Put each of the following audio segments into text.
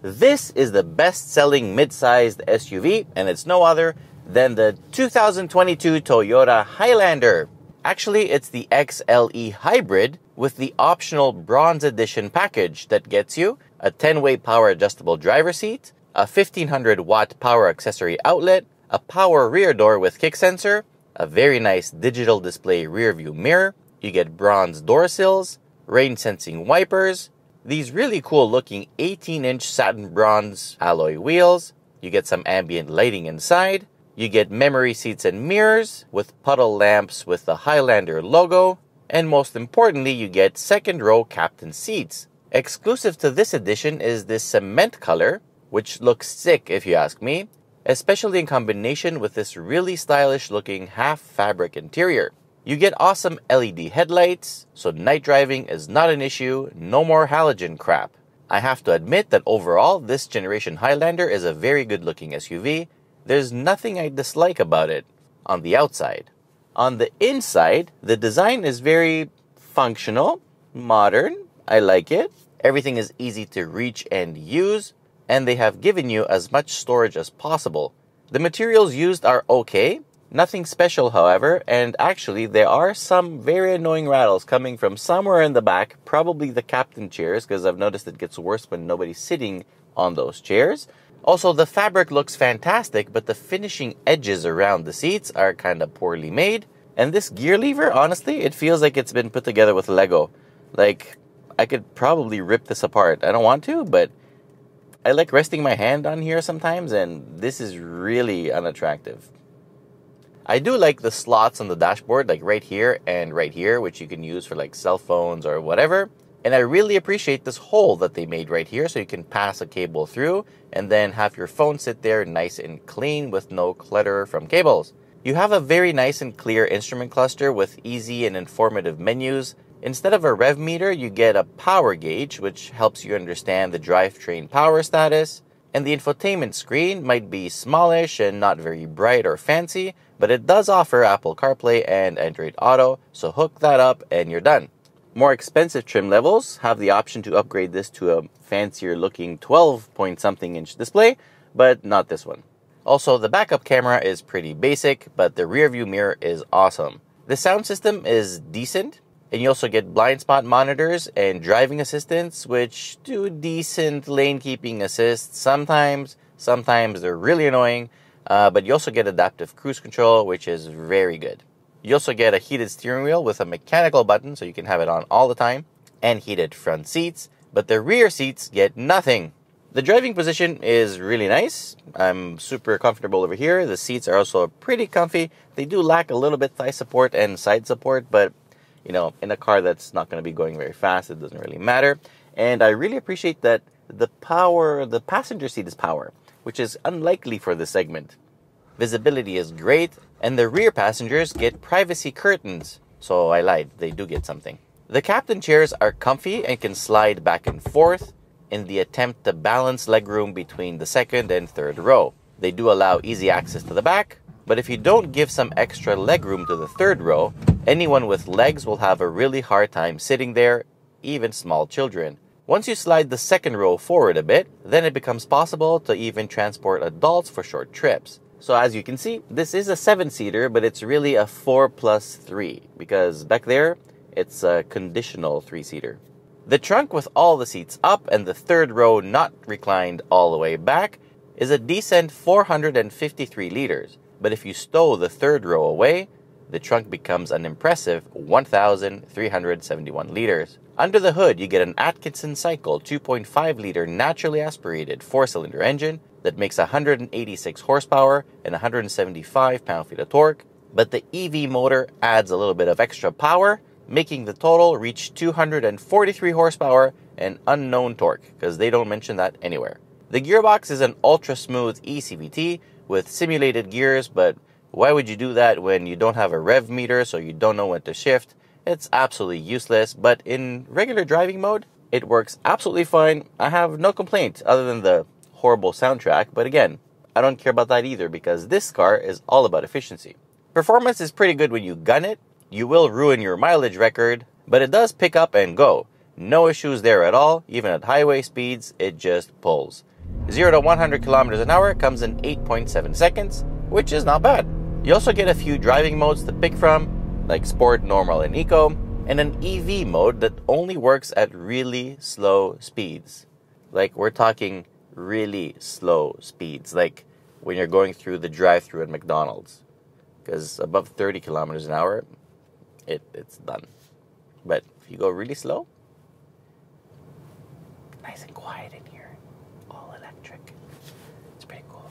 This is the best-selling mid-sized SUV, and it's no other than the 2022 Toyota Highlander. Actually, it's the XLE hybrid with the optional Bronze Edition package that gets you a 10-way power adjustable driver seat, a 1500-watt power accessory outlet, a power rear door with kick sensor, a very nice digital display rear view mirror, you get bronze door sills, rain sensing wipers, these really cool looking 18-inch satin bronze alloy wheels, you get some ambient lighting inside, you get memory seats and mirrors with puddle lamps with the Highlander logo, and most importantly, you get second row captain seats. Exclusive to this edition is this cement color, which looks sick if you ask me, especially in combination with this really stylish looking half fabric interior. You get awesome LED headlights, so night driving is not an issue, no more halogen crap. I have to admit that overall, this generation Highlander is a very good looking SUV. There's nothing I dislike about it on the outside. On the inside, the design is very functional, modern, I like it. Everything is easy to reach and use, and they have given you as much storage as possible. The materials used are okay, nothing special however, and actually there are some very annoying rattles coming from somewhere in the back, probably the captain chairs, because I've noticed it gets worse when nobody's sitting on those chairs. Also, the fabric looks fantastic, but the finishing edges around the seats are kind of poorly made. And this gear lever, honestly, it feels like it's been put together with Lego. Like, I could probably rip this apart. I don't want to, but I like resting my hand on here sometimes, and this is really unattractive. I do like the slots on the dashboard, like right here and right here, which you can use for like cell phones or whatever. And I really appreciate this hole that they made right here so you can pass a cable through and then have your phone sit there nice and clean with no clutter from cables. You have a very nice and clear instrument cluster with easy and informative menus. Instead of a rev meter, you get a power gauge, which helps you understand the drivetrain power status. And the infotainment screen might be smallish and not very bright or fancy, but it does offer Apple CarPlay and Android Auto, so hook that up and you're done. More expensive trim levels have the option to upgrade this to a fancier looking 12-point-something inch display, but not this one. Also, the backup camera is pretty basic, but the rear view mirror is awesome. The sound system is decent, and you also get blind spot monitors and driving assistants, which do decent lane keeping assist sometimes. Sometimes they're really annoying, but you also get adaptive cruise control, which is very good. You also get a heated steering wheel with a mechanical button, so you can have it on all the time, and heated front seats, but the rear seats get nothing. The driving position is really nice. I'm super comfortable over here. The seats are also pretty comfy. They do lack a little bit thigh support and side support, but you know, in a car that's not going to be going very fast, it doesn't really matter. And I really appreciate that the passenger seat is power, which is unlikely for this segment. Visibility is great, and the rear passengers get privacy curtains. So I lied, they do get something. The captain chairs are comfy and can slide back and forth in the attempt to balance legroom between the second and third row. They do allow easy access to the back, but if you don't give some extra legroom to the third row, anyone with legs will have a really hard time sitting there, even small children. Once you slide the second row forward a bit, then it becomes possible to even transport adults for short trips. So as you can see, this is a 7-seater, but it's really a 4+3, because back there, it's a conditional 3-seater. The trunk with all the seats up and the third row not reclined all the way back is a decent 453 liters. But if you stow the third row away, the trunk becomes an impressive 1,371 liters. Under the hood, you get an Atkinson Cycle 2.5-liter naturally aspirated 4-cylinder engine that makes 186 horsepower and 175 pound-feet of torque. But the EV motor adds a little bit of extra power, making the total reach 243 horsepower and unknown torque, because they don't mention that anywhere. The gearbox is an ultra-smooth eCVT with simulated gears, but why would you do that when you don't have a rev meter so you don't know when to shift? It's absolutely useless, but in regular driving mode, it works absolutely fine. I have no complaint other than the horrible soundtrack, but again, I don't care about that either because this car is all about efficiency. Performance is pretty good when you gun it. You will ruin your mileage record, but it does pick up and go. No issues there at all. Even at highway speeds, it just pulls. 0 to 100 kilometers an hour comes in 8.7 seconds, which is not bad. You also get a few driving modes to pick from, like Sport, Normal, and Eco, and an EV mode that only works at really slow speeds. Like, we're talking really slow speeds, like when you're going through the drive-thru at McDonald's. Because above 30 kilometers an hour, it's done. But if you go really slow, nice and quiet in here, all electric. It's pretty cool.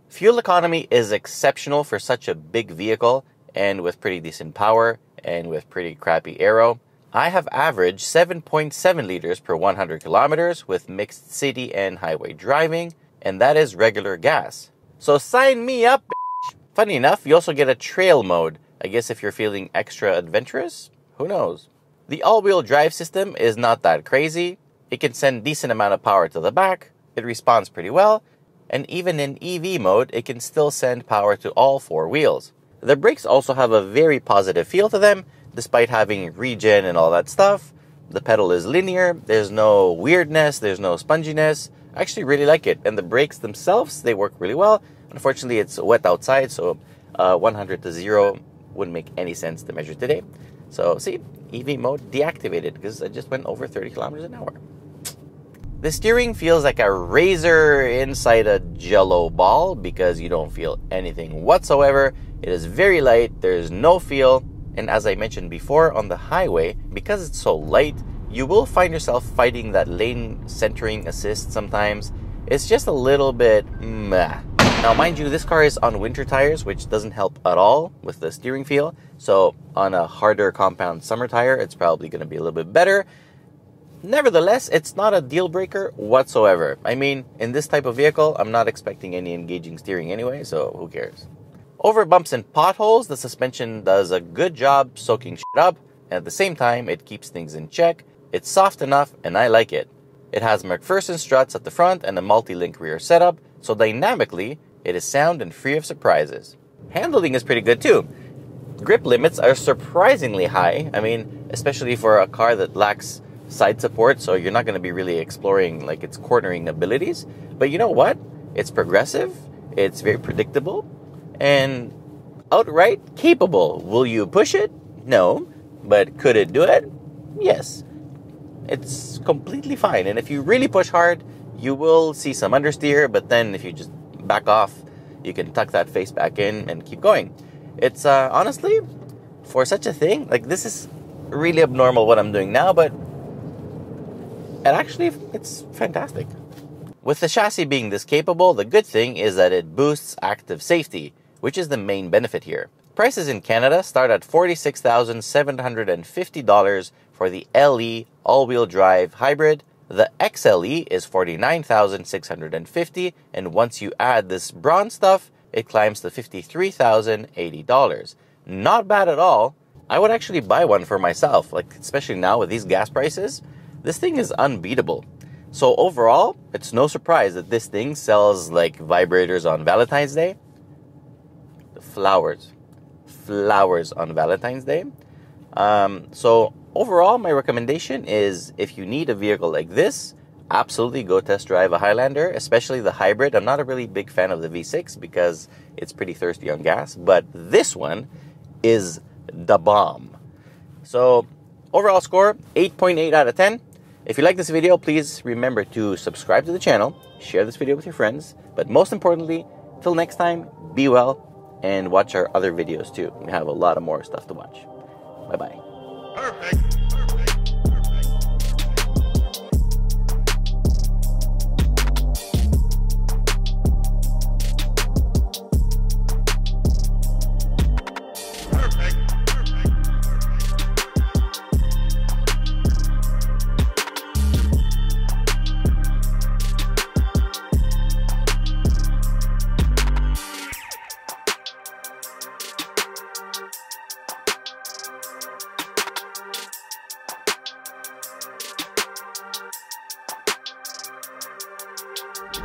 Fuel economy is exceptional for such a big vehicle, and with pretty decent power, and with pretty crappy aero. I have averaged 7.7 liters per 100 kilometers with mixed city and highway driving, and that is regular gas. So sign me up, bitch. Funny enough, you also get a trail mode. I guess if you're feeling extra adventurous, who knows? The all-wheel drive system is not that crazy. It can send decent amount of power to the back. It responds pretty well. And even in EV mode, it can still send power to all four wheels. The brakes also have a very positive feel to them, despite having regen and all that stuff. The pedal is linear, there's no weirdness, there's no sponginess. I actually really like it. And the brakes themselves, they work really well. Unfortunately, it's wet outside, so 100 to 0 wouldn't make any sense to measure today. So see, EV mode deactivated because I just went over 30 kilometers an hour. The steering feels like a razor inside a jello ball because you don't feel anything whatsoever. It is very light, there's no feel. And as I mentioned before, on the highway, because it's so light, you will find yourself fighting that lane centering assist sometimes. It's just a little bit meh. Now, mind you, this car is on winter tires, which doesn't help at all with the steering feel. So on a harder compound summer tire, it's probably going to be a little bit better. Nevertheless, it's not a deal breaker whatsoever. I mean, in this type of vehicle, I'm not expecting any engaging steering anyway, so who cares? Over bumps and potholes, the suspension does a good job soaking shit up, and at the same time, it keeps things in check. It's soft enough, and I like it. It has McPherson struts at the front and a multi-link rear setup, so dynamically, it is sound and free of surprises. Handling is pretty good too. Grip limits are surprisingly high. I mean, especially for a car that lacks side support, so you're not going to be really exploring like its cornering abilities. But you know what? It's progressive, it's very predictable, and outright capable. Will you push it? No. But could it do it? Yes. It's completely fine. And if you really push hard, you will see some understeer, but then if you just back off, you can tuck that face back in and keep going. It's honestly, for such a thing, like this is really abnormal what I'm doing now, but it's fantastic. With the chassis being this capable, the good thing is that it boosts active safety, which is the main benefit here. Prices in Canada start at $46,750 for the LE all-wheel drive hybrid. The XLE is $49,650, and once you add this bronze stuff, it climbs to $53,080. Not bad at all. I would actually buy one for myself, like especially now with these gas prices. This thing is unbeatable. So overall, it's no surprise that this thing sells like vibrators on Valentine's Day. Flowers on Valentine's Day. So overall, my recommendation is if you need a vehicle like this, absolutely go test drive a Highlander, especially the hybrid. I'm not a really big fan of the V6 because it's pretty thirsty on gas, but this one is the bomb. So overall score, 8.8 out of 10. If you like this video, please remember to subscribe to the channel, share this video with your friends, but most importantly, till next time, be well, and watch our other videos too. We have a lot of more stuff to watch. Bye-bye. Perfect.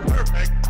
Perfect.